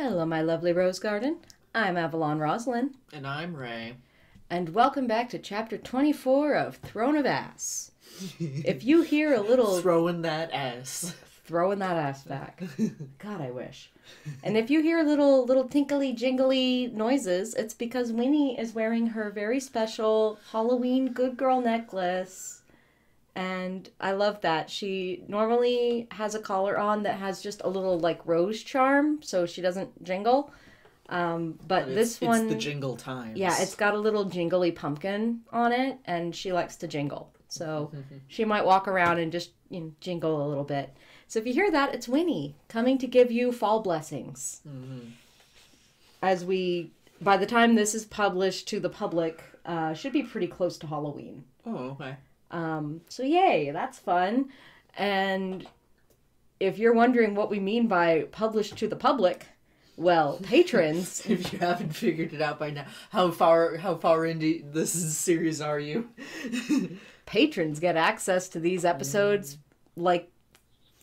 Hello, my lovely rose garden. I'm Avalon Roselin. And I'm Ray. And welcome back to Chapter 24 of Throne of Ass. If you hear a little... Throwing that ass. Throwing that ass back. God, I wish. And if you hear little tinkly jingly noises, it's because Winnie is wearing her very special Halloween good girl necklace. And I love that. She normally has a collar on that has just a little, like, rose charm, so she doesn't jingle. But this one... It's the jingle times. Yeah, it's got a little jingly pumpkin on it, and she likes to jingle. So she might walk around and just, jingle a little bit. So if you hear that, it's Winnie coming to give you fall blessings. Mm-hmm. As by the time this is published to the public, should be pretty close to Halloween. Oh, okay. So yay, that's fun. And if you're wondering what we mean by published to the public, well, patrons... If you haven't figured it out by now, how far into this series are you? Patrons get access to these episodes like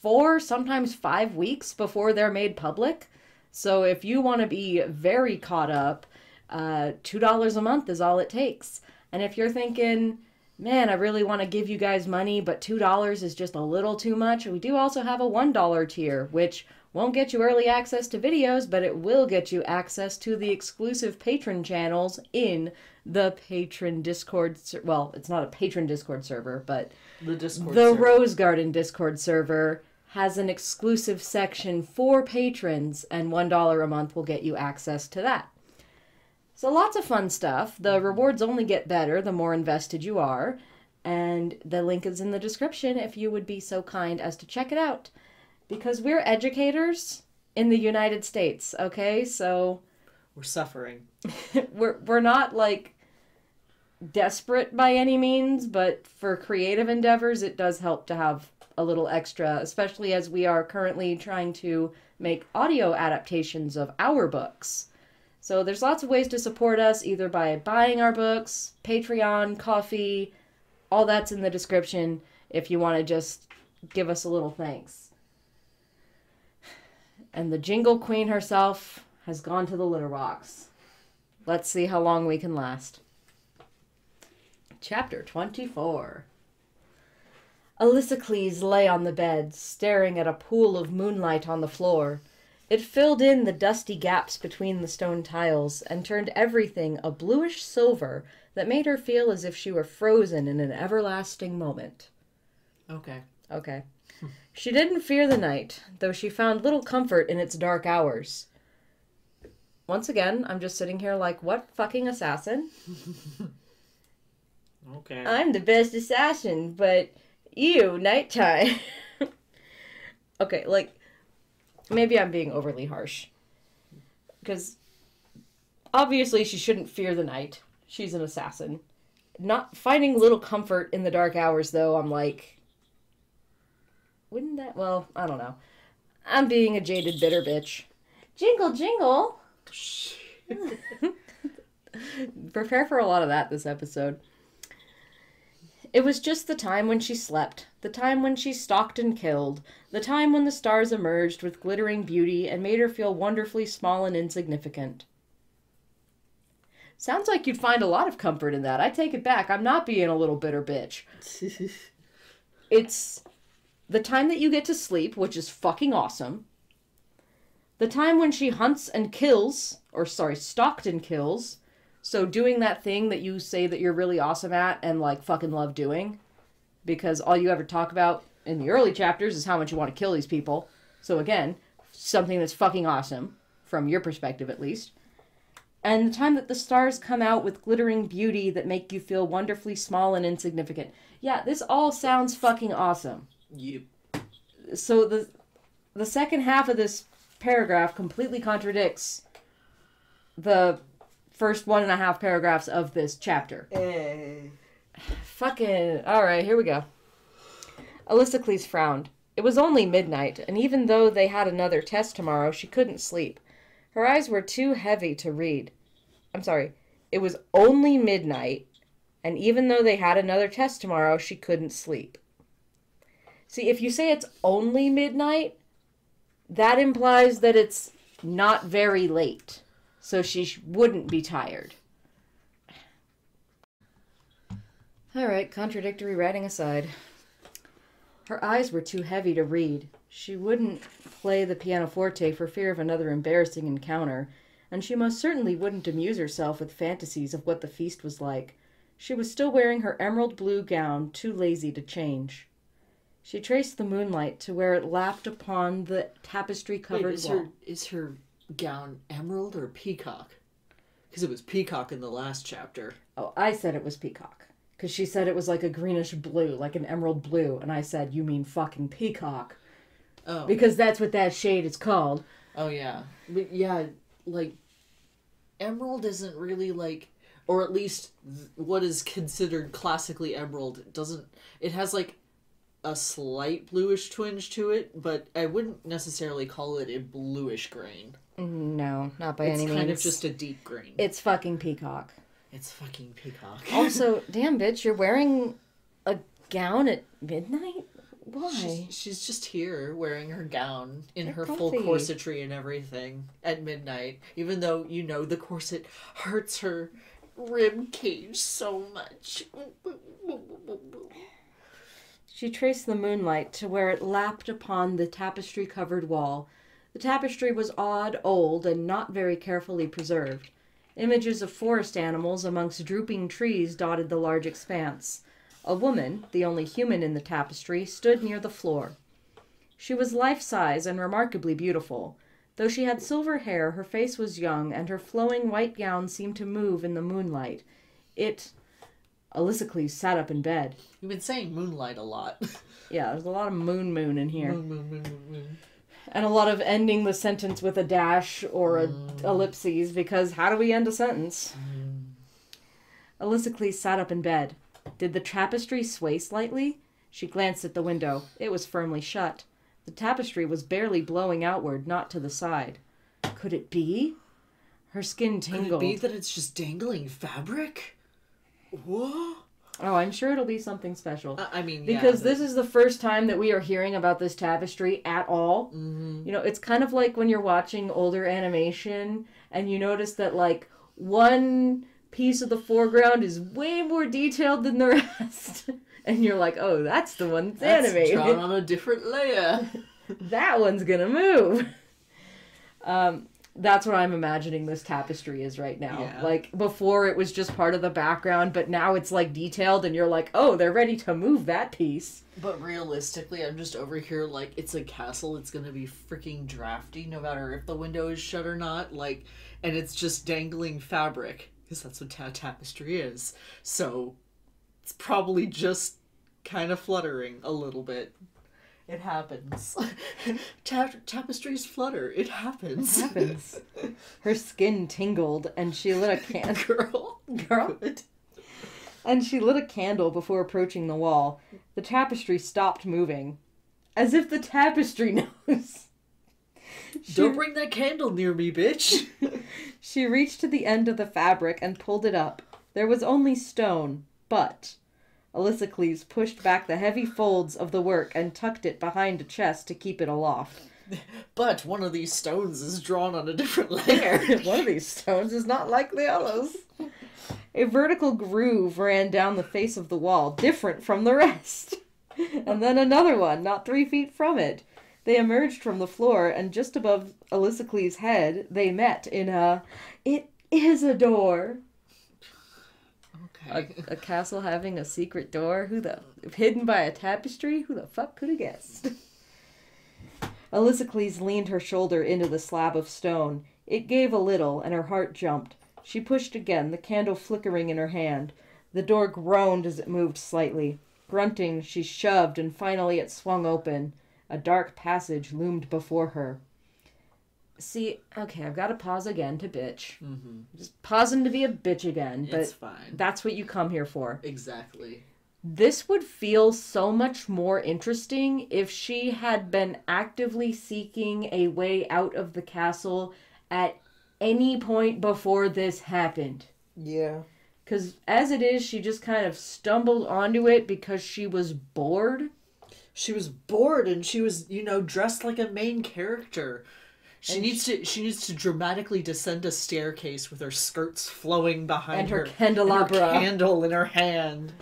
4, sometimes 5 weeks before they're made public. So if you want to be very caught up, $2 a month is all it takes. And if you're thinking... Man, I really want to give you guys money, but $2 is just a little too much. We do also have a $1 tier, which won't get you early access to videos, but it will get you access to the exclusive patron channels in the patron Discord. Well, it's not a patron Discord server, but the Rose Garden Discord server has an exclusive section for patrons, and $1 a month will get you access to that. So lots of fun stuff. The rewards only get better the more invested you are. And the link is in the description if you would be so kind as to check it out. Because we're educators in the United States, okay? So... We're suffering. we're not, like, desperate by any means, but for creative endeavors, it does help to have a little extra, especially as we are currently trying to make audio adaptations of our books. So there's lots of ways to support us, either by buying our books, Patreon, coffee, all that's in the description if you want to just give us a little thanks. And the Jingle Queen herself has gone to the litter box. Let's see how long we can last. Chapter 24. Alysicles lay on the bed, staring at a pool of moonlight on the floor. It filled in the dusty gaps between the stone tiles and turned everything a bluish silver that made her feel as if she were frozen in an everlasting moment. Okay. She didn't fear the night, though she found little comfort in its dark hours. Once again, I'm just sitting here like, what fucking assassin? Okay. I'm the best assassin, but you, nighttime. Okay, like... Maybe I'm being overly harsh. Because obviously she shouldn't fear the night. She's an assassin. Not finding little comfort in the dark hours, though, I'm like... Wouldn't that... Well, I don't know. I'm being a jaded, bitter bitch. Jingle, jingle! Prepare for a lot of that this episode. It was just the time when she slept, the time when she stalked and killed, the time when the stars emerged with glittering beauty and made her feel wonderfully small and insignificant. Sounds like you'd find a lot of comfort in that. I take it back. I'm not being a little bitter bitch. It's the time that you get to sleep, which is fucking awesome. The time when she hunts and kills, stalked and kills. So doing that thing that you say that you're really awesome at and, like, fucking love doing. Because all you ever talk about in the early chapters is how much you want to kill these people. So, again, something that's fucking awesome, from your perspective at least. And the time that the stars come out with glittering beauty that make you feel wonderfully small and insignificant. Yeah, this all sounds fucking awesome. Yep. So the second half of this paragraph completely contradicts the... first 1.5 paragraphs of this chapter. Fucking... Alright, here we go. Alysicles frowned. It was only midnight, and even though they had another test tomorrow, she couldn't sleep. Her eyes were too heavy to read. I'm sorry. It was only midnight, and even though they had another test tomorrow, she couldn't sleep. See, if you say it's only midnight, that implies that it's not very late, so she wouldn't be tired. All right, contradictory writing aside. Her eyes were too heavy to read. She wouldn't play the pianoforte for fear of another embarrassing encounter, and she most certainly wouldn't amuse herself with fantasies of what the feast was like. She was still wearing her emerald blue gown, too lazy to change. She traced the moonlight to where it lapped upon the tapestry-covered wall. Is her gown emerald or peacock? Because it was peacock in the last chapter. Oh, I said it was peacock. Because she said it was like a greenish blue, like an emerald blue. And I said, you mean fucking peacock. Oh. Because that's what that shade is called. Oh, yeah. But yeah, like, emerald isn't really like, or at least what is considered classically emerald it has like a slight bluish twinge to it, but I wouldn't necessarily call it a bluish grain. No, not by any means. It's kind of just a deep green. It's fucking peacock. It's fucking peacock. Also, damn bitch, you're wearing a gown at midnight? Why? She's just here wearing her gown in her comfy. full corsetry and everything at midnight, even though you know the corset hurts her rib cage so much. She traced the moonlight to where it lapped upon the tapestry-covered wall. The tapestry was odd, old, and not very carefully preserved. Images of forest animals amongst drooping trees dotted the large expanse. A woman, the only human in the tapestry, stood near the floor. She was life-size and remarkably beautiful. Though she had silver hair, her face was young, and her flowing white gown seemed to move in the moonlight. Alysicles sat up in bed. You've been saying moonlight a lot. Yeah, there's a lot of moon in here. Moon. And a lot of ending the sentence with a dash or a ellipses, because how do we end a sentence? Alysicles sat up in bed. Did the tapestry sway slightly? She glanced at the window. It was firmly shut. The tapestry was barely blowing outward, not to the side. Could it be? Her skin tingled. Could it be that it's just dangling fabric? What? Oh, I'm sure it'll be something special. Because this is the first time that we are hearing about this tapestry at all. Mm-hmm. You know, it's kind of like when you're watching older animation and you notice that, like, one piece of the foreground is way more detailed than the rest. And you're like, oh, that's the one that's animated. Drawn on a different layer. That one's gonna move. That's what I'm imagining this tapestry is right now. Yeah. Like, before it was just part of the background, but now it's, like, detailed, and you're like, oh, they're ready to move that piece. But realistically, I'm just over here like, it's a castle, it's gonna be freaking drafty, no matter if the window is shut or not, like, and it's just dangling fabric, because that's what tapestry is. So, it's probably just kind of fluttering a little bit. It happens. Tapestries flutter. It happens. It happens. Her skin tingled, and she lit a candle. Girl. Good. And she lit a candle before approaching the wall. The tapestry stopped moving. As if the tapestry knows. Don't bring that candle near me, bitch. She reached to the end of the fabric and pulled it up. There was only stone, but Alysicles pushed back the heavy folds of the work and tucked it behind a chest to keep it aloft. But one of these stones is drawn on a different layer. One of these stones is not like the others. A vertical groove ran down the face of the wall, different from the rest. And then another one, not 3 feet from it. They emerged from the floor, and just above Alysicles' head, they met in it is a door. A castle having a secret door? Hidden by a tapestry? Who the fuck could have guessed? Alysicles leaned her shoulder into the slab of stone. It gave a little, and her heart jumped. She pushed again, the candle flickering in her hand. The door groaned as it moved slightly. Grunting, she shoved, and finally it swung open. A dark passage loomed before her. See, okay, I've got to pause again to bitch. Mm-hmm. Just pausing to be a bitch again, but it's fine. That's what you come here for. Exactly. This would feel so much more interesting if she had been actively seeking a way out of the castle at any point before this happened. Yeah. Because as it is, she just kind of stumbled onto it because she was bored. She was bored, and she was, dressed like a main character. She needs to dramatically descend a staircase with her skirts flowing behind and her her candelabra, and her candle in her hand.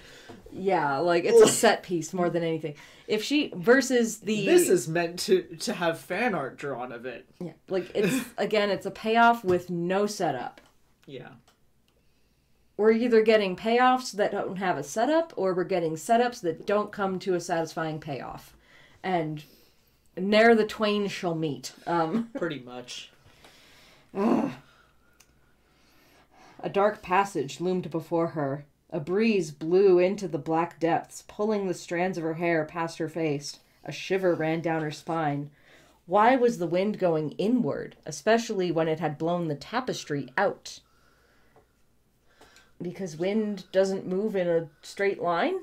Yeah, like it's a set piece more than anything. If she versus the this is meant to have fan art drawn of it. Yeah, like it's a payoff with no setup. Yeah. We're either getting payoffs that don't have a setup, or we're getting setups that don't come to a satisfying payoff. And ne'er the twain shall meet. Pretty much. A dark passage loomed before her. A breeze blew into the black depths, pulling the strands of her hair past her face. A shiver ran down her spine. Why was the wind going inward, especially when it had blown the tapestry out? Because wind doesn't move in a straight line?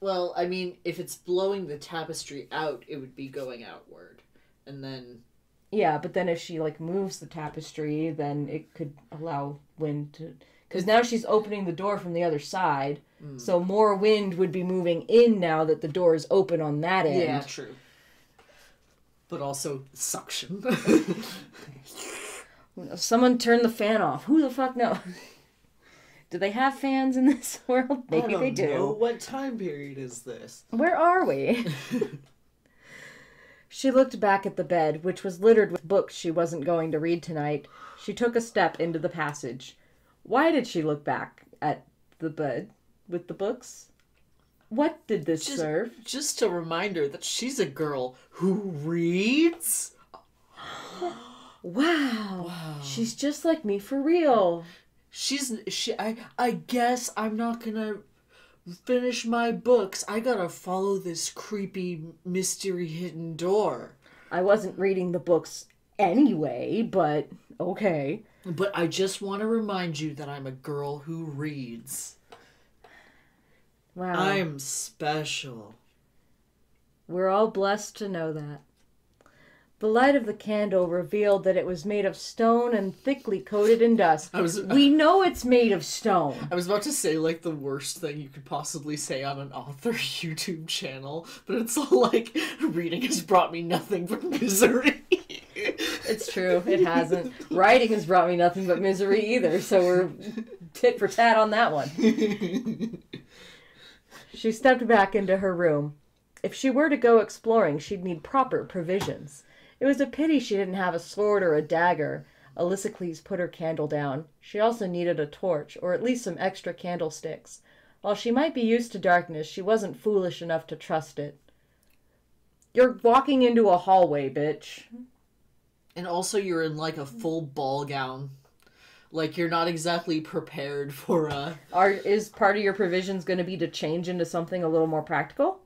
Well, I mean, if it's blowing the tapestry out, it would be going outward. And then... Yeah, but then if she, moves the tapestry, then it could allow wind to... Because now she's opening the door from the other side, so more wind would be moving in now that the door is open on that end. Yeah, true. But also suction. Someone turn the fan off. Who the fuck knows? Do they have fans in this world? Maybe they do. Know. What time period is this? Where are we? She looked back at the bed, which was littered with books she wasn't going to read tonight. She took a step into the passage. Why did she look back at the bed with the books? What did this serve? Just a reminder that she's a girl who reads. Wow. She's just like me for real. I guess I'm not gonna finish my books. I gotta follow this creepy mystery hidden door. I wasn't reading the books anyway, but okay. But I just want to remind you that I'm a girl who reads. Wow. I'm special. We're all blessed to know that. The light of the candle revealed that it was made of stone and thickly coated in dust. We know it's made of stone. I was about to say, the worst thing you could possibly say on an author YouTube channel, but it's all like, reading has brought me nothing but misery. It's true, it hasn't. Writing has brought me nothing but misery either, so we're tit for tat on that one. She stepped back into her room. If she were to go exploring, she'd need proper provisions. It was a pity she didn't have a sword or a dagger. Alysicles put her candle down. She also needed a torch, or at least some extra candlesticks. While she might be used to darkness, she wasn't foolish enough to trust it. You're walking into a hallway, bitch. And also you're in, a full ball gown. You're not exactly prepared for a... Is part of your provisions going to be to change into something a little more practical?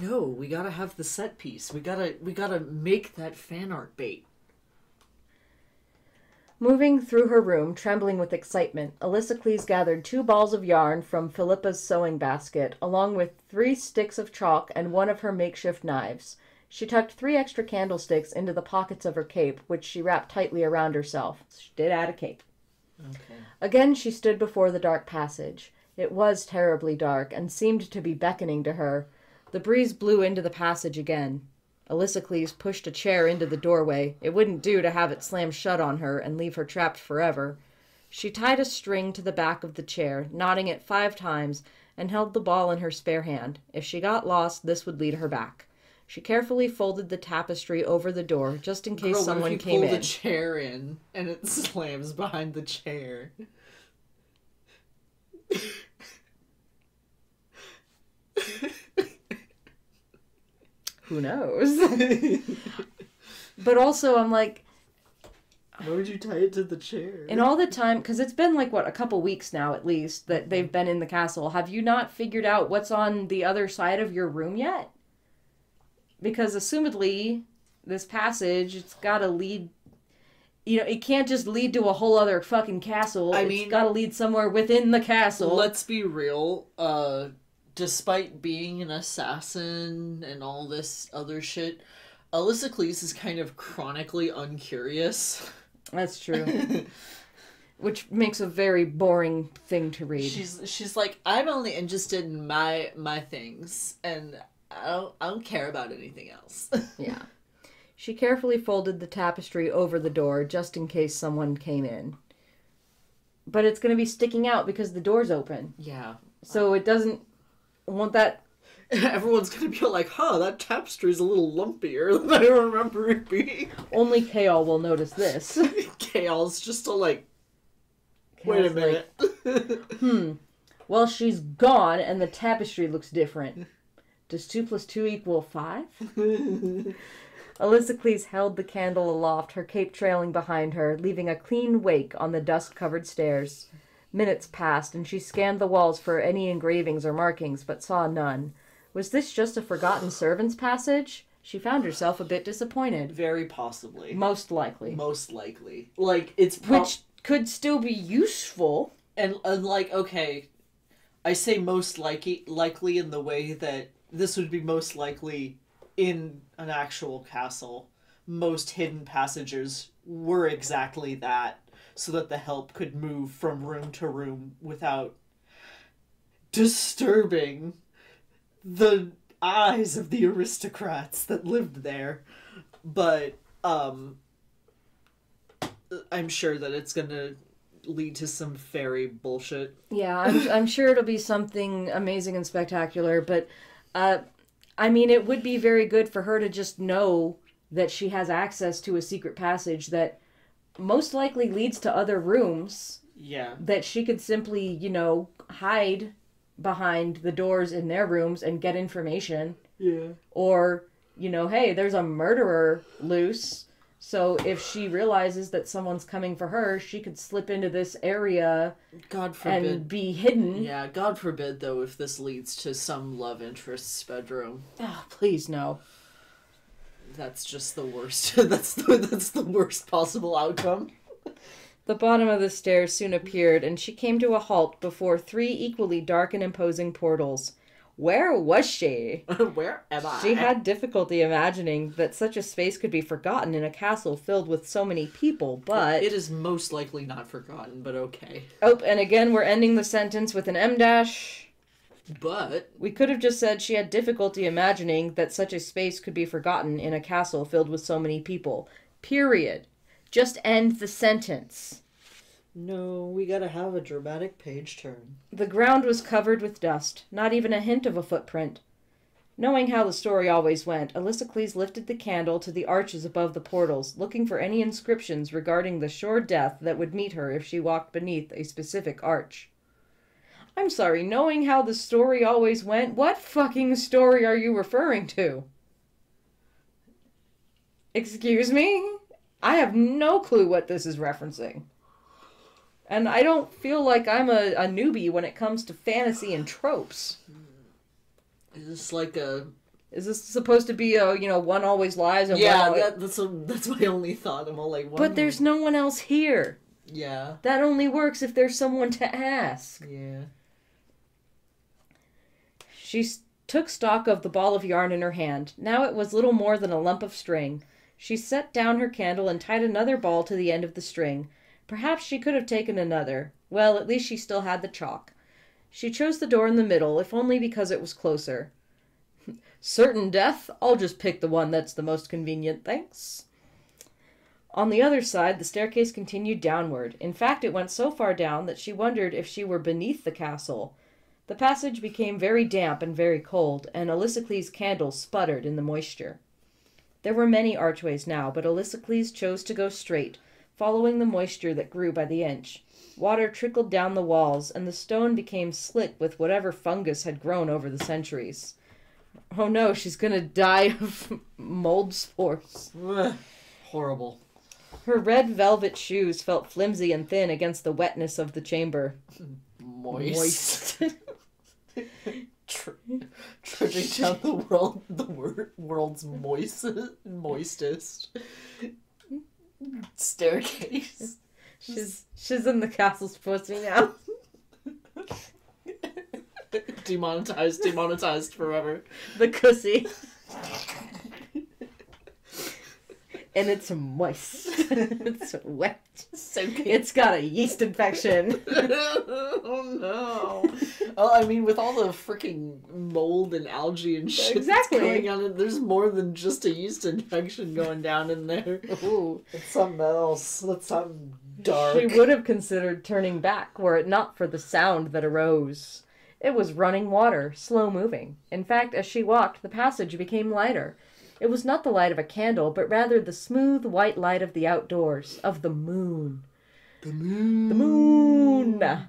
No, we gotta have the set piece. We gotta make that fan art bait. Moving through her room, trembling with excitement, Alysicles gathered 2 balls of yarn from Philippa's sewing basket, along with 3 sticks of chalk and one of her makeshift knives. She tucked 3 extra candlesticks into the pockets of her cape, which she wrapped tightly around herself. She did add a cape. Okay. Again she stood before the dark passage. It was terribly dark, and seemed to be beckoning to her. The breeze blew into the passage again. Alysicles pushed a chair into the doorway. It wouldn't do to have it slam shut on her and leave her trapped forever. She tied a string to the back of the chair, knotting it 5 times, and held the ball in her spare hand. If she got lost, this would lead her back. She carefully folded the tapestry over the door, just in case someone came in. Pull the chair in, and it slams behind the chair. Who knows? But also, I'm like... Why would you tie it to the chair? And all the time, because it's been a couple weeks now at least, that they've been in the castle. Have you not figured out what's on the other side of your room yet? Because assumedly, this passage, it's gotta lead... it can't just lead to a whole other fucking castle. It's gotta lead somewhere within the castle. Let's be real, despite being an assassin and all this other shit, Alysicles is kind of chronically uncurious. That's true. Which makes a very boring thing to read. She's like, I'm only interested in my things, and I don't care about anything else. Yeah. She carefully folded the tapestry over the door just in case someone came in. But it's going to be sticking out because the door's open. Yeah. So it doesn't want that... Everyone's going to be like, huh, that tapestry's a little lumpier than I remember it being. Only Kaol will notice this. Kaol's just like, wait a minute. Like, well, she's gone and the tapestry looks different. Does 2 + 2 equal 5? Alysicles held the candle aloft, her cape trailing behind her, leaving a clean wake on the dust-covered stairs. Minutes passed, and she scanned the walls for any engravings or markings, but saw none. Was this just a forgotten servant's passage? She found herself a bit disappointed. Very possibly. Most likely. Most likely. Like, it's... Which could still be useful. And like, okay, I say most likely in the way that this would be most likely in an actual castle. Most hidden passages were exactly that, so that the help could move from room to room without disturbing the eyes of the aristocrats that lived there. But I'm sure that it's gonna lead to some fairy bullshit. Yeah, I'm sure it'll be something amazing and spectacular, but I mean, it would be very good for her to just know that she has access to a secret passage that most likely leads to other rooms. Yeah. That she could simply, you know, hide behind the doors in their rooms and get information. Yeah. Or, you know, hey, there's a murderer loose. So if she realizes that someone's coming for her, she could slip into this area, God forbid, and be hidden. Yeah, God forbid, though, if this leads to some love interest's bedroom. Oh, please no. That's just the worst. That's the worst possible outcome. The bottom of the stairs soon appeared, and she came to a halt before 3 equally dark and imposing portals. Where was she? Where am I? She had difficulty imagining that such a space could be forgotten in a castle filled with so many people, but... It is most likely not forgotten, but okay. Oh, and again, we're ending the sentence with an M-dash. But... We could have just said she had difficulty imagining that such a space could be forgotten in a castle filled with so many people. Period. Just end the sentence. No, we gotta have a dramatic page turn. The ground was covered with dust, not even a hint of a footprint. Knowing how the story always went, Alysicles lifted the candle to the arches above the portals, looking for any inscriptions regarding the sure death that would meet her if she walked beneath a specific arch. I'm sorry, knowing how the story always went? What fucking story are you referring to? Excuse me? I have no clue what this is referencing. And I don't feel like I'm a newbie when it comes to fantasy and tropes. Is this like a... Is this supposed to be a, you know, one always lies and yeah, one always... that's my only thought. I'm all like, one... But there's no one else here. Yeah. That only works if there's someone to ask. Yeah. She took stock of the ball of yarn in her hand. Now it was little more than a lump of string. She set down her candle and tied another ball to the end of the string. Perhaps she could have taken another. Well, at least she still had the chalk. She chose the door in the middle, if only because it was closer. Certain death? I'll just pick the one that's the most convenient, thanks. On the other side, the staircase continued downward. In fact, it went so far down that she wondered if she were beneath the castle. The passage became very damp and very cold, and Alysicles' candle sputtered in the moisture. There were many archways now, but Alysicles chose to go straight, following the moisture that grew by the inch. Water trickled down the walls, and the stone became slick with whatever fungus had grown over the centuries. Oh no, she's gonna die of mold spores. Ugh, horrible. Her red velvet shoes felt flimsy and thin against the wetness of the chamber. Moist. Trudging down the world's moistest staircase. She's in the castle's pussy now. Demonetized forever. The cussy. And it's moist. It's wet. So good. It's got a yeast infection. Oh no. Oh, I mean, with all the freaking mold and algae and shit Exactly. that's going on, there's more than just a yeast infection going down in there. Ooh. It's something else. That's something dark. She would have considered turning back were it not for the sound that arose. It was running water, slow moving. In fact, as she walked, the passage became lighter. It was not the light of a candle, but rather the smooth white light of the outdoors, of the moon. The moon. The moon!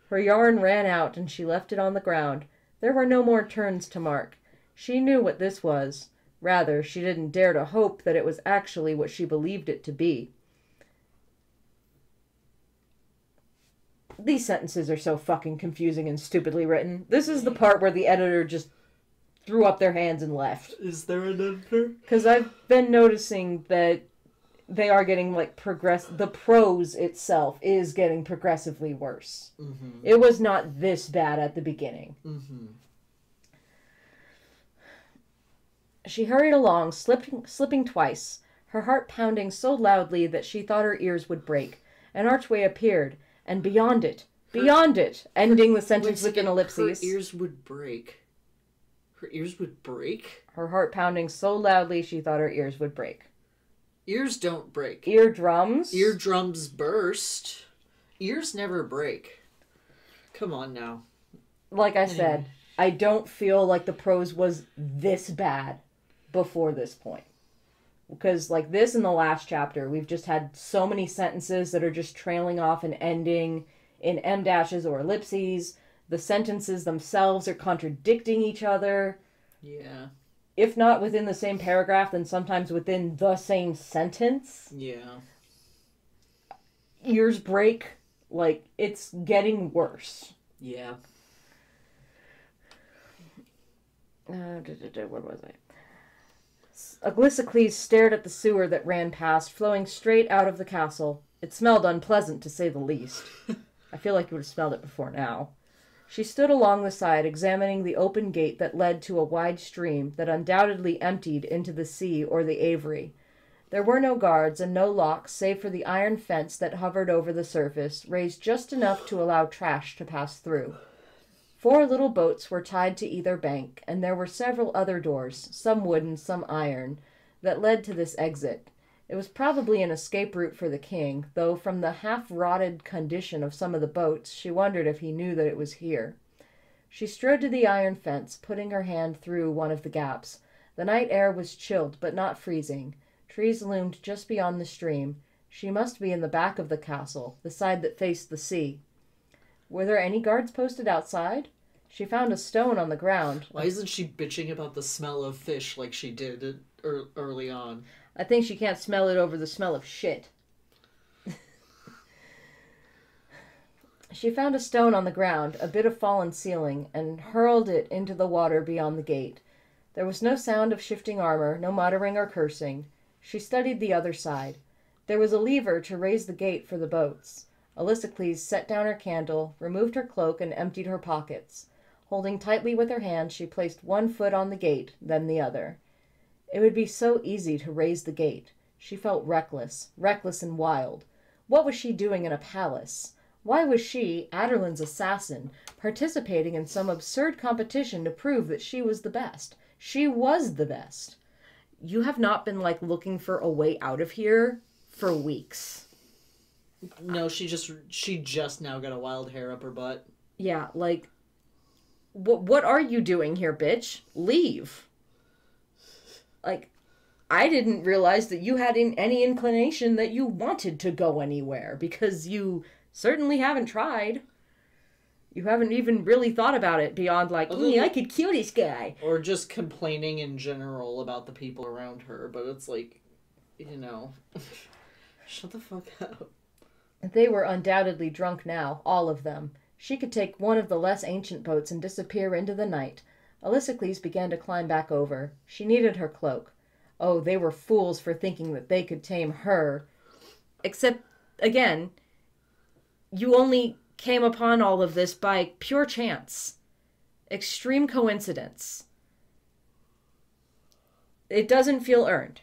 Her yarn ran out, and she left it on the ground. There were no more turns to mark. She knew what this was. Rather, she didn't dare to hope that it was actually what she believed it to be. These sentences are so fucking confusing and stupidly written. This is the part where the editor just threw up their hands and left. Is there an editor? Because I've been noticing that they are getting, like, the prose itself is getting progressively worse. Mm-hmm. It was not this bad at the beginning. Mm-hmm. She hurried along, slipping twice, her heart pounding so loudly that she thought her ears would break. An archway appeared, and beyond it, ending the sentence with an ellipsis. Her ears would break. Her ears would break? Her heart pounding so loudly she thought her ears would break. Ears don't break. Eardrums? Eardrums burst. Ears never break. Come on now. Like I said, I don't feel like the prose was this bad before this point. Because, like, this in the last chapter, we've just had so many sentences that are just trailing off and ending in em dashes or ellipses. The sentences themselves are contradicting each other. Yeah. If not within the same paragraph, then sometimes within the same sentence. Yeah. Ears break. Like, it's getting worse. Yeah. Where was I? Alexis stared at the sewer that ran past, flowing straight out of the castle. It smelled unpleasant, to say the least. I feel like you would have smelled it before now. She stood along the side, examining the open gate that led to a wide stream that undoubtedly emptied into the sea or the Avery. There were no guards and no locks, save for the iron fence that hovered over the surface, raised just enough to allow trash to pass through. 4 little boats were tied to either bank, and there were several other doors, some wooden, some iron, that led to this exit. It was probably an escape route for the king, though from the half-rotted condition of some of the boats, she wondered if he knew that it was here. She strode to the iron fence, putting her hand through one of the gaps. The night air was chilled, but not freezing. Trees loomed just beyond the stream. She must be in the back of the castle, the side that faced the sea. Were there any guards posted outside? She found a stone on the ground. Why isn't she bitching about the smell of fish like she did early on? I think she can't smell it over the smell of shit. She found a stone on the ground, a bit of fallen ceiling, and hurled it into the water beyond the gate. There was no sound of shifting armor, no muttering or cursing. She studied the other side. There was a lever to raise the gate for the boats. Alexis set down her candle, removed her cloak, and emptied her pockets. Holding tightly with her hand, she placed one foot on the gate, then the other. It would be so easy to raise the gate. She felt reckless and wild. What was she doing in a palace? Why was she, Adderlin's assassin, participating in some absurd competition to prove that she was the best? She was the best. You have not been, like, looking for a way out of here for weeks. No, she just now got a wild hair up her butt. Yeah, like, what are you doing here, bitch? Leave. Like, I didn't realize that you had any inclination that you wanted to go anywhere, because you certainly haven't tried. You haven't even really thought about it beyond, like, I could kill this guy. Or just complaining in general about the people around her, but it's like, you know, shut the fuck up. They were undoubtedly drunk now, all of them. She could take one of the less ancient boats and disappear into the night. Alexis began to climb back over. She needed her cloak. Oh, they were fools for thinking that they could tame her. Except, again, you only came upon all of this by pure chance. Extreme coincidence. It doesn't feel earned.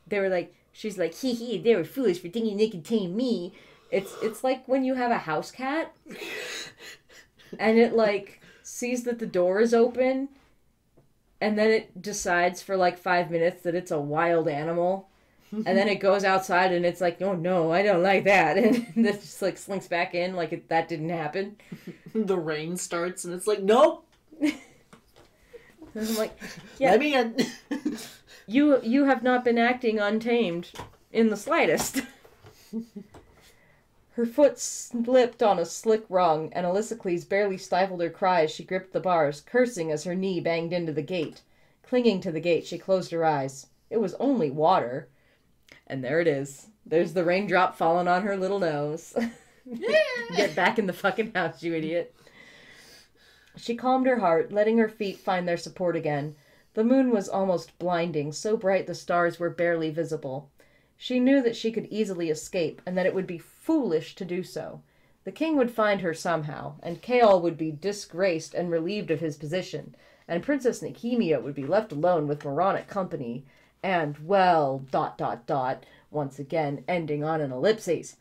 they were like, she's like, hee hee, they were foolish for thinking they could tame me. It's like when you have a house cat and it like sees that the door is open and then it decides for like 5 minutes that it's a wild animal. And then it goes outside and it's like, oh no, I don't like that. And then it just like slinks back in like that didn't happen. The rain starts and it's like, nope. And I'm like, yeah. Let me in. You have not been acting untamed in the slightest. Her foot slipped on a slick rung, and Alysicles barely stifled her cry as she gripped the bars, cursing as her knee banged into the gate. Clinging to the gate, she closed her eyes. It was only water. And there it is. There's the raindrop falling on her little nose. Get back in the fucking house, you idiot. She calmed her heart, letting her feet find their support again. The moon was almost blinding, so bright the stars were barely visible. She knew that she could easily escape, and that it would be foolish to do so. The king would find her somehow, and Kaol would be disgraced and relieved of his position, and Princess Nehemia would be left alone with moronic company, and, well, ... once again, ending on an ellipses.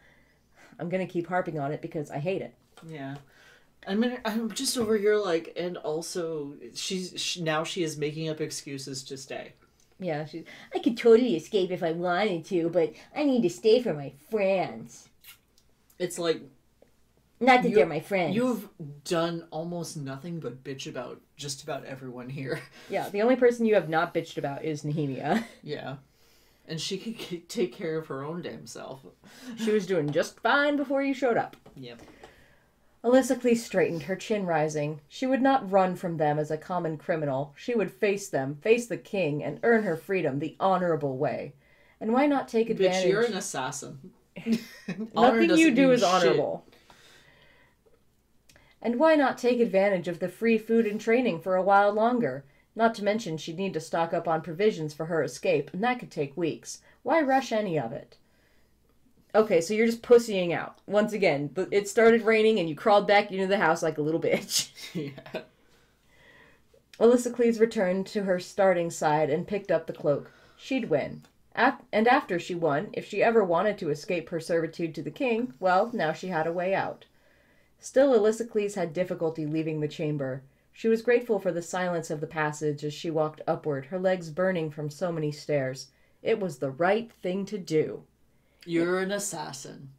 I'm gonna keep harping on it because I hate it. Yeah. I mean, I'm just over here like, and also, now she is making up excuses to stay. Yeah, I could totally escape if I wanted to, but I need to stay for my friends. It's like... Not that they're my friends. You've done almost nothing but bitch about just about everyone here. Yeah, the only person you have not bitched about is Nehemia. Yeah. And she could take care of her own damn self. She was doing just fine before you showed up. Yep. Alysicles straightened, her chin rising. She would not run from them as a common criminal. She would face them, face the king, and earn her freedom the honorable way. And why not take advantage... Bitch, you're an assassin. Nothing you do is honorable. And why not take advantage of the free food and training for a while longer? Not to mention she'd need to stock up on provisions for her escape, and that could take weeks. Why rush any of it? Okay, so you're just pussying out. Once again, it started raining and you crawled back into the house like a little bitch. Yeah. Alysicles returned to her starting side and picked up the cloak. She'd win. And after she won, if she ever wanted to escape her servitude to the king, well, now she had a way out. Still, Alysicles had difficulty leaving the chamber. She was grateful for the silence of the passage as she walked upward, her legs burning from so many stairs. It was the right thing to do. You're an assassin.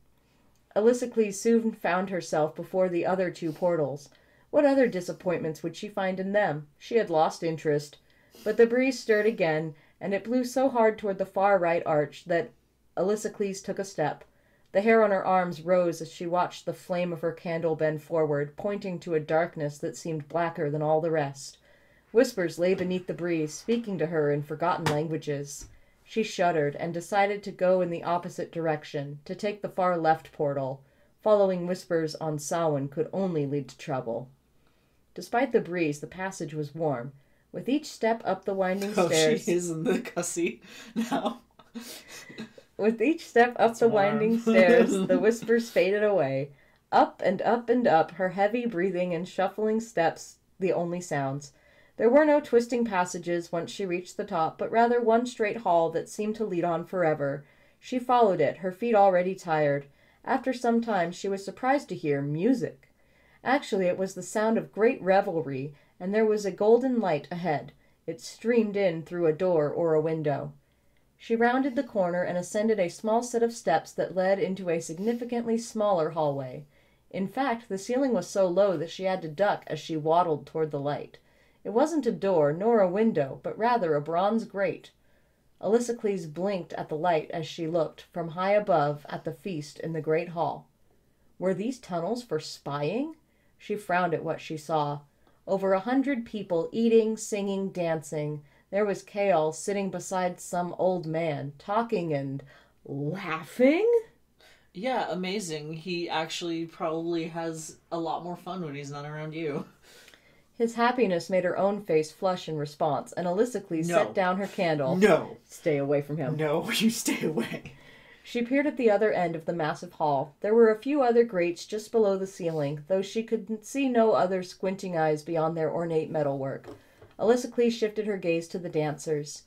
Alysicles soon found herself before the other two portals. What other disappointments would she find in them? She had lost interest. But the breeze stirred again, and it blew so hard toward the far right arch that Alysicles took a step. The hair on her arms rose as she watched the flame of her candle bend forward, pointing to a darkness that seemed blacker than all the rest. Whispers lay beneath the breeze, speaking to her in forgotten languages. She shuddered and decided to go in the opposite direction, to take the far left portal. Following whispers on Samhain could only lead to trouble. Despite the breeze, the passage was warm. With each step up the winding stairs... she is in the cussy now. With each step up the winding stairs, the whispers faded away. Up and up and up, her heavy breathing and shuffling steps the only sounds. There were no twisting passages once she reached the top, but rather one straight hall that seemed to lead on forever. She followed it, her feet already tired. After some time, she was surprised to hear music. Actually, it was the sound of great revelry, and there was a golden light ahead. It streamed in through a door or a window. She rounded the corner and ascended a small set of steps that led into a significantly smaller hallway. In fact, the ceiling was so low that she had to duck as she waddled toward the light. It wasn't a door nor a window, but rather a bronze grate. Alysicles blinked at the light as she looked, from high above, at the feast in the great hall. Were these tunnels for spying? She frowned at what she saw. Over 100 people eating, singing, dancing. There was Kaol sitting beside some old man, talking and laughing? Yeah, amazing. He actually probably has a lot more fun when he's not around you. His happiness made her own face flush in response, and Alysicles set down her candle. No. Stay away from him. No, you stay away. She peered at the other end of the massive hall. There were a few other grates just below the ceiling, though she could see no other squinting eyes beyond their ornate metalwork. Alysicles shifted her gaze to the dancers.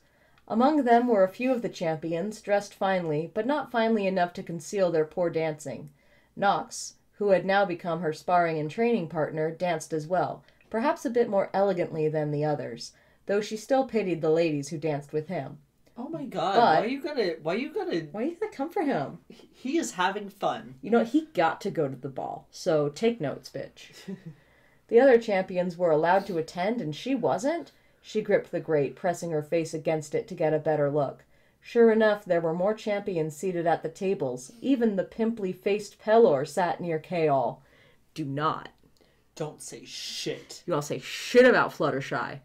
Among them were a few of the champions, dressed finely, but not finely enough to conceal their poor dancing. Nox, who had now become her sparring and training partner, danced as well, perhaps a bit more elegantly than the others, though she still pitied the ladies who danced with him. Oh my god, But, why you gotta why are you gonna come for him? he is having fun. You know, he got to go to the ball, so take notes, bitch. The other champions were allowed to attend, and she wasn't? She gripped the grate, pressing her face against it to get a better look. Sure enough, there were more champions seated at the tables. Even the pimply-faced Pelor sat near Kaol. Do not. Don't say shit. You all say shit about Fluttershy.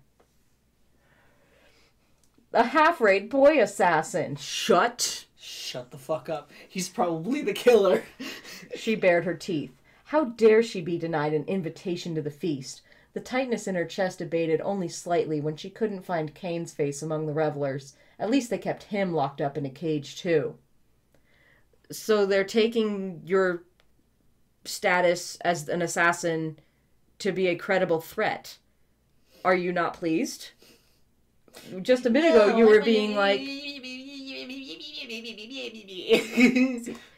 A half-rate boy assassin. Shut the fuck up. He's probably the killer. She bared her teeth. How dare she be denied an invitation to the feast? The tightness in her chest abated only slightly when she couldn't find Kane's face among the revelers. At least they kept him locked up in a cage, too. So they're taking your status as an assassin to be a credible threat. Are you not pleased? Just a minute ago, you were being like...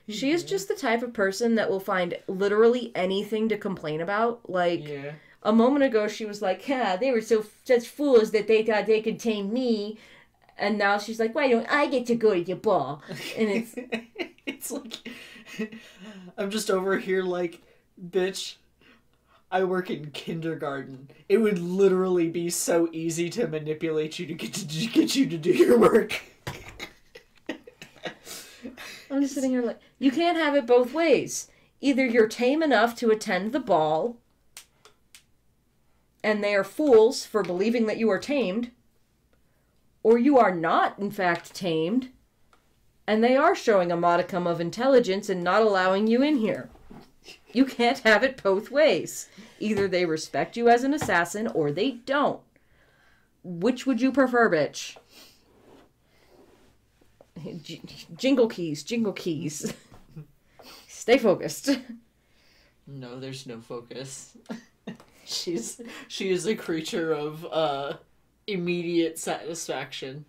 She is just the type of person that will find literally anything to complain about. Like, a moment ago, she was like, yeah, they were such fools that they thought they could tame me. And now she's like, why don't I get to go to the ball? And it's... It's like... I'm just over here like, bitch, I work in kindergarten. It would literally be so easy to manipulate you to get you to do your work. I'm just sitting here like, you can't have it both ways. Either you're tame enough to attend the ball, and they are fools for believing that you are tamed, or you are not, in fact, tamed, and they are showing a modicum of intelligence and not allowing you in here. You can't have it both ways. Either they respect you as an assassin, or they don't. Which would you prefer, bitch? Jingle keys, jingle keys. Stay focused. No, there's no focus. She is a creature of immediate satisfaction.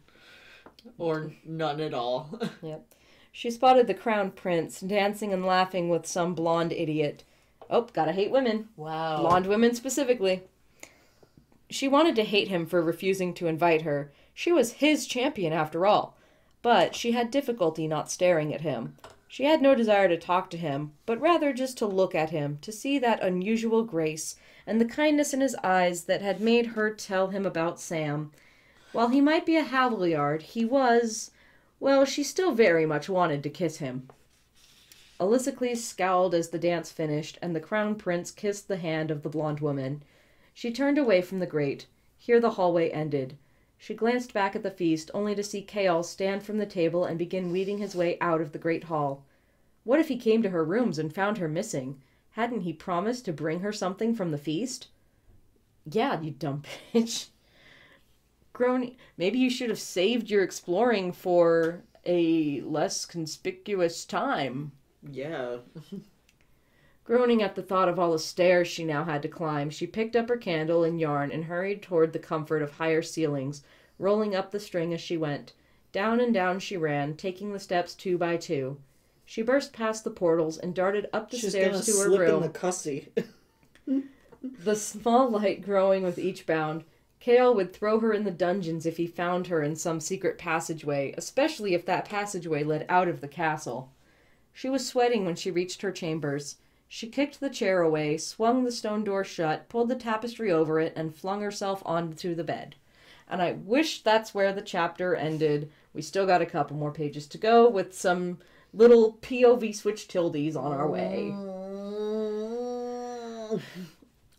Or none at all. Yep. She spotted the crown prince dancing and laughing with some blonde idiot. Oh, gotta hate women. Wow. Blonde women specifically. She wanted to hate him for refusing to invite her. She was his champion after all. But she had difficulty not staring at him. She had no desire to talk to him, but rather just to look at him, to see that unusual grace and the kindness in his eyes that had made her tell him about Sam. While he might be a Haviliard, he was... Well, she still very much wanted to kiss him. Elisicles scowled as the dance finished, and the crown prince kissed the hand of the blonde woman. She turned away from the grate. Here the hallway ended. She glanced back at the feast, only to see Kaol stand from the table and begin weeding his way out of the great hall. What if he came to her rooms and found her missing? Hadn't he promised to bring her something from the feast? Yeah, you dumb bitch. Groaning. Maybe you should have saved your exploring for a less conspicuous time. Yeah. Groaning at the thought of all the stairs she now had to climb, she picked up her candle and yarn and hurried toward the comfort of higher ceilings, rolling up the string as she went. Down and down she ran, taking the steps 2 by 2. She burst past the portals and darted up the stairs to her room. Slip in the cussy. The small light growing with each bound. Kaol would throw her in the dungeons if he found her in some secret passageway, especially if that passageway led out of the castle. She was sweating when she reached her chambers. She kicked the chair away, swung the stone door shut, pulled the tapestry over it, and flung herself onto the bed. And I wish that's where the chapter ended. We still got a couple more pages to go with some little POV switch tildes on our way.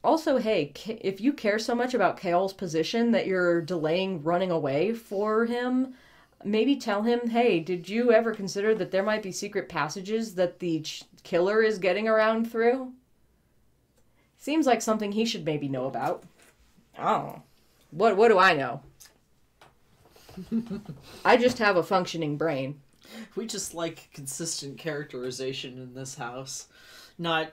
Also, hey, if you care so much about Kaol's position that you're delaying running away for him, maybe tell him, hey, did you ever consider that there might be secret passages that the killer is getting around through? Seems like something he should maybe know about. Oh. What do I know? I just have a functioning brain. We just like consistent characterization in this house. Not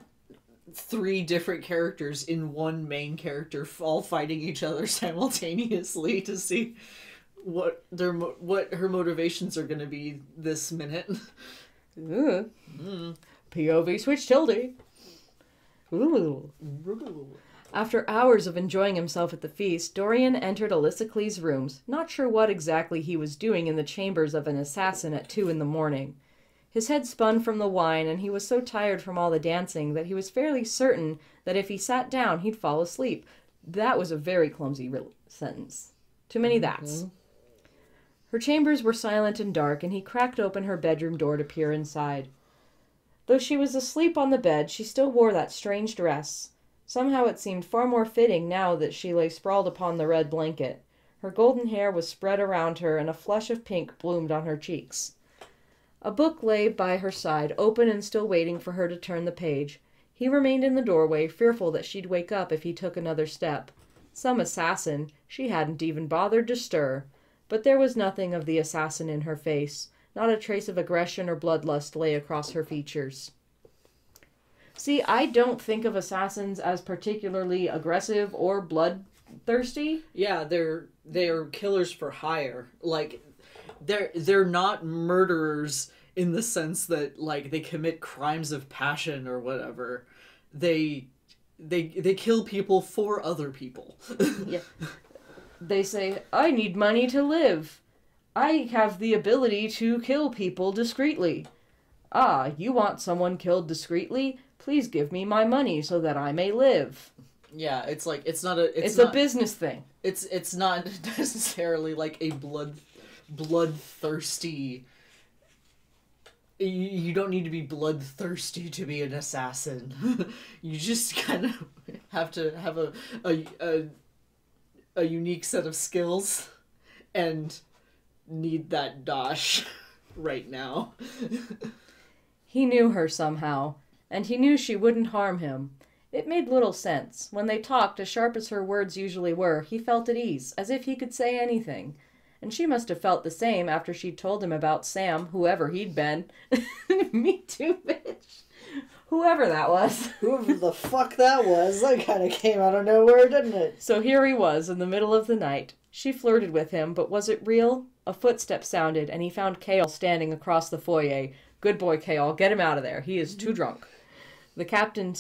3 different characters in one main character all fighting each other simultaneously to see what her motivations are gonna be this minute. Ooh. POV switch tilde. Ooh. After hours of enjoying himself at the feast, Dorian entered Alysicles' rooms, not sure what exactly he was doing in the chambers of an assassin at 2 a.m. His head spun from the wine, and he was so tired from all the dancing that he was fairly certain that if he sat down, he'd fall asleep. That was a very clumsy sentence. Too many that's. Her chambers were silent and dark, and he cracked open her bedroom door to peer inside. Though she was asleep on the bed, she still wore that strange dress. Somehow it seemed far more fitting now that she lay sprawled upon the red blanket. Her golden hair was spread around her, and a flush of pink bloomed on her cheeks. A book lay by her side, open and still waiting for her to turn the page. He remained in the doorway, fearful that she'd wake up if he took another step. Some assassin. She hadn't even bothered to stir. But there was nothing of the assassin in her face. Not a trace of aggression or bloodlust lay across her features. See, I don't think of assassins as particularly aggressive or bloodthirsty. Yeah, they're killers for hire. Like, they're not murderers in the sense that, like, they commit crimes of passion or whatever. They kill people for other people. Yeah. They say, I need money to live. I have the ability to kill people discreetly. Ah, you want someone killed discreetly? Please give me my money so that I may live. Yeah, it's like, it's not a... It's a business thing. It's not necessarily like a bloodthirsty... You don't need to be bloodthirsty to be an assassin. You just kind of have to have a unique set of skills and need that dosh right now. He knew her somehow, and he knew she wouldn't harm him. It made little sense. When they talked, as sharp as her words usually were, he felt at ease, as if he could say anything. And she must have felt the same after she'd told him about Sam, whoever he'd been. Me too, bitch. Whoever that was. Whoever the fuck that was, that kind of came out of nowhere, didn't it? So here he was, in the middle of the night. She flirted with him, but was it real? A footstep sounded, and he found Kale standing across the foyer. Good boy, Kale. Get him out of there. He is too drunk. The captain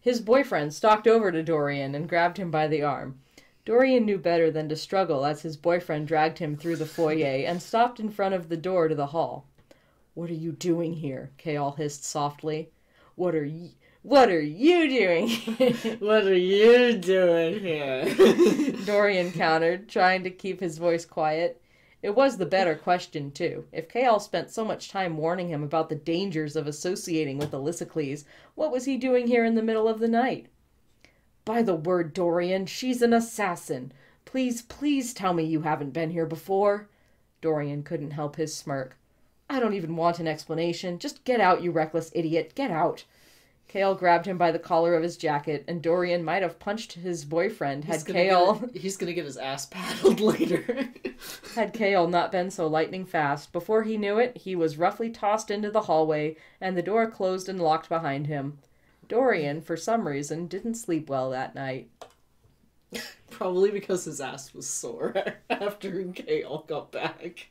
his boyfriend stalked over to Dorian and grabbed him by the arm. Dorian knew better than to struggle as his boyfriend dragged him through the foyer and stopped in front of the door to the hall. What are you doing here? Kale hissed softly. What are you doing here? What are you doing here? Dorian countered, trying to keep his voice quiet. It was the better question, too. If Kale spent so much time warning him about the dangers of associating with Alysicles, what was he doing here in the middle of the night? By the word, Dorian, she's an assassin. Please, please tell me you haven't been here before. Dorian couldn't help his smirk. I don't even want an explanation. Just get out, you reckless idiot. Get out. Kale grabbed him by the collar of his jacket, and Dorian might have punched his boyfriend He's gonna get his ass paddled later. Had Kale not been so lightning fast. Before he knew it, he was roughly tossed into the hallway, and the door closed and locked behind him. Dorian, for some reason, didn't sleep well that night. Probably because his ass was sore after Kale got back.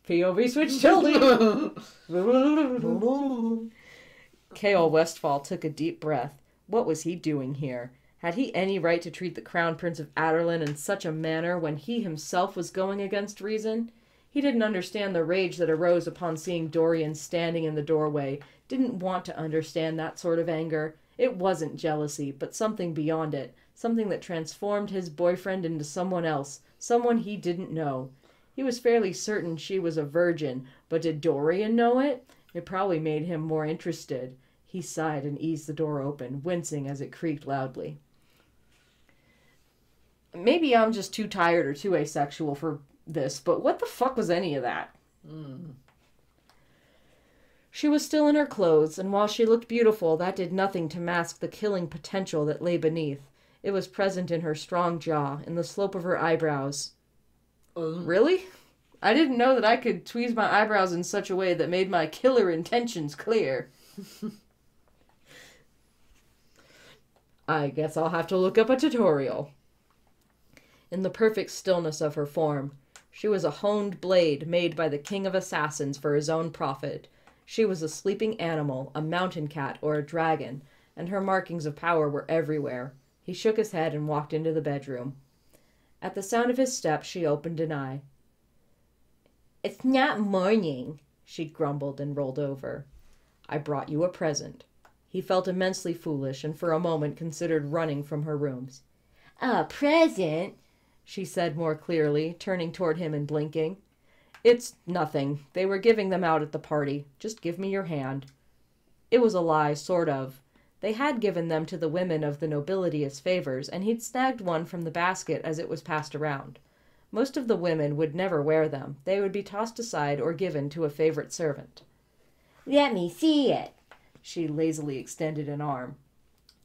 POV switch tilde! Kale Westfall took a deep breath. What was he doing here? Had he any right to treat the Crown Prince of Aderlin in such a manner when he himself was going against reason? He didn't understand the rage that arose upon seeing Dorian standing in the doorway, didn't want to understand that sort of anger. It wasn't jealousy, but something beyond it, something that transformed his boyfriend into someone else, someone he didn't know. He was fairly certain she was a virgin, but did Dorian know it? It probably made him more interested. He sighed and eased the door open, wincing as it creaked loudly. Maybe I'm just too tired or too asexual for this, but what the fuck was any of that? She was still in her clothes, and while she looked beautiful, that did nothing to mask the killing potential that lay beneath. It was present in her strong jaw, in the slope of her eyebrows. Really? I didn't know that I could tweeze my eyebrows in such a way that made my killer intentions clear. I guess I'll have to look up a tutorial. In the perfect stillness of her form, She was a honed blade made by the king of assassins for his own profit. She was a sleeping animal, a mountain cat or a dragon, and her markings of power were everywhere. He shook his head and walked into the bedroom. At the sound of his step, she opened an eye. "It's not morning," she grumbled and rolled over. "I brought you a present." He felt immensely foolish and for a moment considered running from her rooms. "A present?" she said more clearly, turning toward him and blinking. "It's nothing. They were giving them out at the party. Just give me your hand." It was a lie, sort of. They had given them to the women of the nobility as favors, and he'd snagged one from the basket as it was passed around. Most of the women would never wear them. They would be tossed aside or given to a favorite servant. "Let me see it." She lazily extended an arm.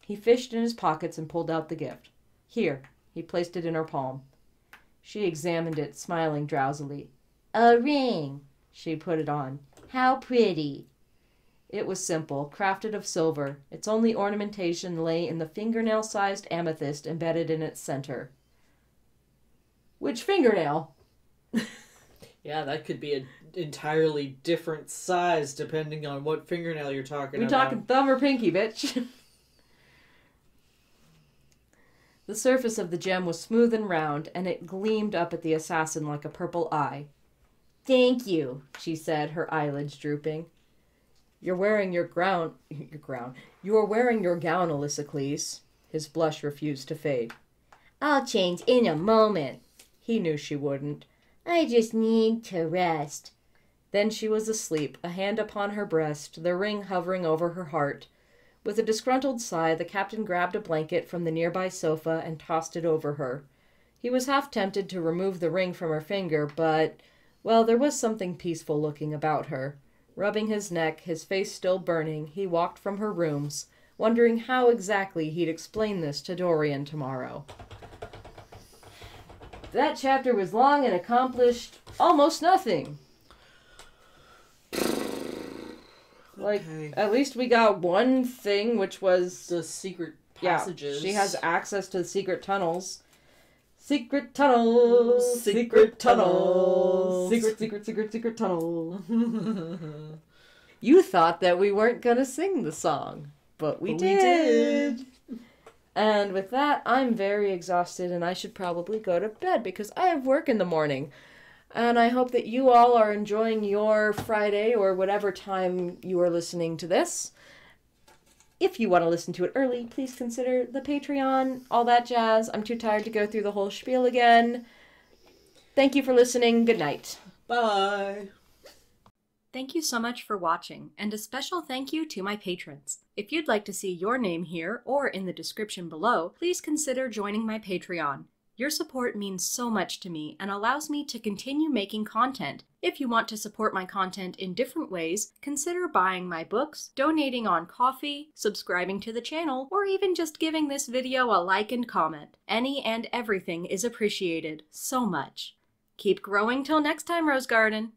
He fished in his pockets and pulled out the gift. "Here." He placed it in her palm. She examined it, smiling drowsily. "A ring." She put it on. "How pretty." It was simple, crafted of silver. Its only ornamentation lay in the fingernail-sized amethyst embedded in its center. Which fingernail? Yeah, that could be an entirely different size depending on what fingernail you're talking about. We talking thumb or pinky, bitch? The surface of the gem was smooth and round, and it gleamed up at the assassin like a purple eye. "Thank you," she said, her eyelids drooping. You are wearing your gown, Alexis." His blush refused to fade. "I'll change in a moment." He knew she wouldn't. "I just need to rest." Then she was asleep, a hand upon her breast, the ring hovering over her heart. With a disgruntled sigh, the captain grabbed a blanket from the nearby sofa and tossed it over her. He was half tempted to remove the ring from her finger, but, well, there was something peaceful looking about her. Rubbing his neck, his face still burning, he walked from her rooms, wondering how exactly he'd explain this to Dorian tomorrow. That chapter was long and accomplished almost nothing. Like, Okay. at least we got one thing, which was... The secret passages. Yeah, she has access to the secret tunnels. Secret tunnels! Secret tunnels! Secret tunnel! You thought that we weren't gonna sing the song, but we did! And with that, I'm very exhausted and I should probably go to bed because I have work in the morning. And I hope that you all are enjoying your Friday or whatever time you are listening to this. If you want to listen to it early, please consider the Patreon, all that jazz. I'm too tired to go through the whole spiel again. Thank you for listening. Good night. Bye. Thank you so much for watching, and a special thank you to my patrons. If you'd like to see your name here or in the description below, please consider joining my Patreon. Your support means so much to me and allows me to continue making content. If you want to support my content in different ways, consider buying my books, donating on Ko-fi, subscribing to the channel, or even just giving this video a like and comment. Any and everything is appreciated so much. Keep growing till next time, Rose Garden!